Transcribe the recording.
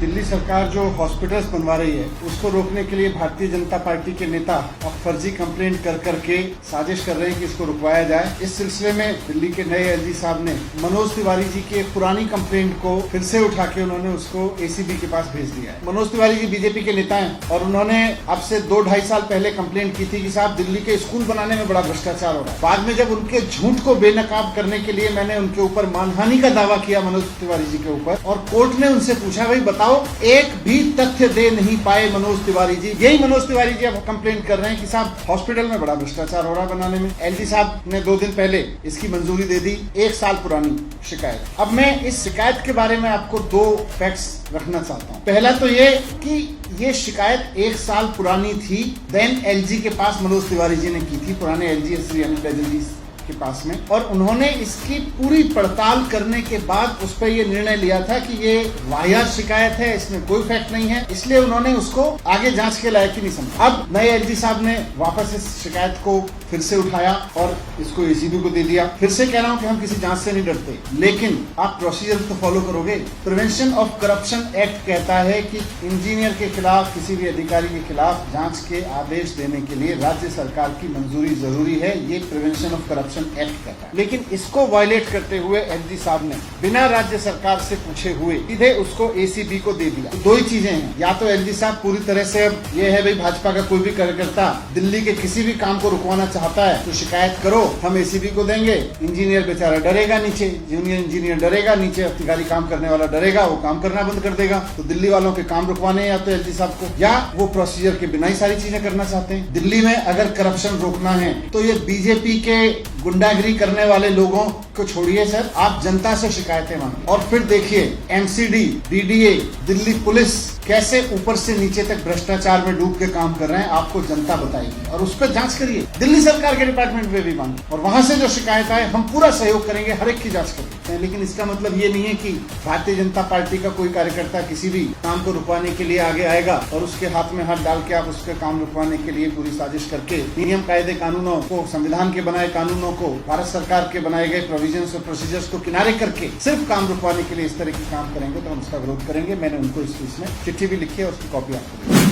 दिल्ली सरकार जो हॉस्पिटल्स बनवा रही है उसको रोकने के लिए भारतीय जनता पार्टी के नेता अब फर्जी कंप्लेंट कर करके साजिश कर रहे हैं कि इसको रुकवाया जाए। इस सिलसिले में दिल्ली के नए एलजी साहब ने मनोज तिवारी जी की एक पुरानी कंप्लेंट को फिर से उठा के उन्होंने उसको एसीबी के पास भेज दिया है। मनोज तिवारी जी बीजेपी के नेता हैं और उन्होंने अब से 2-2.5 साल पहले कंप्लेंट की थी कि साहब दिल्ली के स्कूल बनाने में बड़ा भ्रष्टाचार हो रहा है। बाद में जब उनके झूठ को बेनकाब करने के लिए मैंने उनके ऊपर मानहानि का दावा किया मनोज तिवारी जी के ऊपर, और कोर्ट ने उनसे पूछा भाई बताओ एक भी तथ्य दे नहीं पाए मनोज तिवारी जी। यही मनोज तिवारी जी अब कंप्लेंट कर रहे हैं कि साहब हॉस्पिटल में बड़ा भ्रष्टाचार हो रहा है बनाने में। एलजी साहब ने 2 दिन पहले इसकी मंजूरी दे दी। 1 साल पुरानी शिकायत। अब मैं इस शिकायत के बारे में आपको 2 फैक्ट्स रखना चाहता हूँ। पहला तो ये कि ये शिकायत 1 साल पुरानी थी, देन एलजी के पास मनोज तिवारी जी ने की थी, पुराने एलजी श्री अनिल बैजल जी के पास में, और उन्होंने इसकी पूरी पड़ताल करने के बाद उस पर यह निर्णय लिया था कि ये वाहियात शिकायत है, इसमें कोई फैक्ट नहीं है, इसलिए उन्होंने उसको आगे जांच के लायक ही नहीं समझा। अब नए एलजी साहब ने वापस इस शिकायत को फिर से उठाया और इसको एसीबी को दे दिया। फिर से कह रहा हूं कि हम किसी जांच से नहीं डरते, लेकिन आप प्रोसीजर तो फॉलो करोगे। प्रिवेंशन ऑफ करप्शन एक्ट कहता है कि इंजीनियर के खिलाफ, किसी भी अधिकारी के खिलाफ जांच के आदेश देने के लिए राज्य सरकार की मंजूरी जरूरी है। ये प्रिवेंशन ऑफ करप्शन एक्ट कहता है। लेकिन इसको वायलेट करते हुए एलजी साहब ने बिना राज्य सरकार से पूछे हुए सीधे उसको एसीबी को दे दिया। तो 2 ही चीजें हैं, या तो एलजी साहब पूरी तरह से अब ये है भाई भाजपा का कोई भी कार्यकर्ता दिल्ली के किसी भी काम को रुकवाना चाहता है तो शिकायत करो, हम एसीबी को देंगे। इंजीनियर बेचारा डरेगा, नीचे जूनियर इंजीनियर डरेगा, नीचे अधिकारी काम करने वाला डरेगा, वो काम करना बंद कर देगा। तो दिल्ली वालों के काम रुकवाने या तो एलजी साहब को, या वो प्रोसीजर के बिना ही सारी चीजें करना चाहते हैं। दिल्ली में अगर करप्शन रोकना है तो ये बीजेपी के गुंडागिरी करने वाले लोगों को छोड़िए सर, आप जनता से शिकायतें मांगिए और फिर देखिए एमसीडी, डीडीए, दिल्ली पुलिस कैसे ऊपर से नीचे तक भ्रष्टाचार में डूब के काम कर रहे हैं, आपको जनता बताएगी और उस पर जांच करिए। दिल्ली सरकार के डिपार्टमेंट में भी मांगे और वहां से जो शिकायत आए हम पूरा सहयोग करेंगे, हर एक की जांच करेंगे। लेकिन इसका मतलब ये नहीं है कि भारतीय जनता पार्टी का कोई कार्यकर्ता किसी भी काम को रुकवाने के लिए आगे आएगा और उसके हाथ में हाथ डाल के आप उसके काम रुकवाने के लिए पूरी साजिश करके नियम कायदे कानूनों को, संविधान के बनाए कानूनों को, भारत सरकार के बनाए गए प्रोविजंस और प्रोसीजर्स को किनारे करके सिर्फ काम रुकवाने के लिए इस तरह के काम करेंगे तो हम उसका विरोध करेंगे। मैंने उनको इस में चिट्ठी भी लिखी है, उसकी कॉपी आपको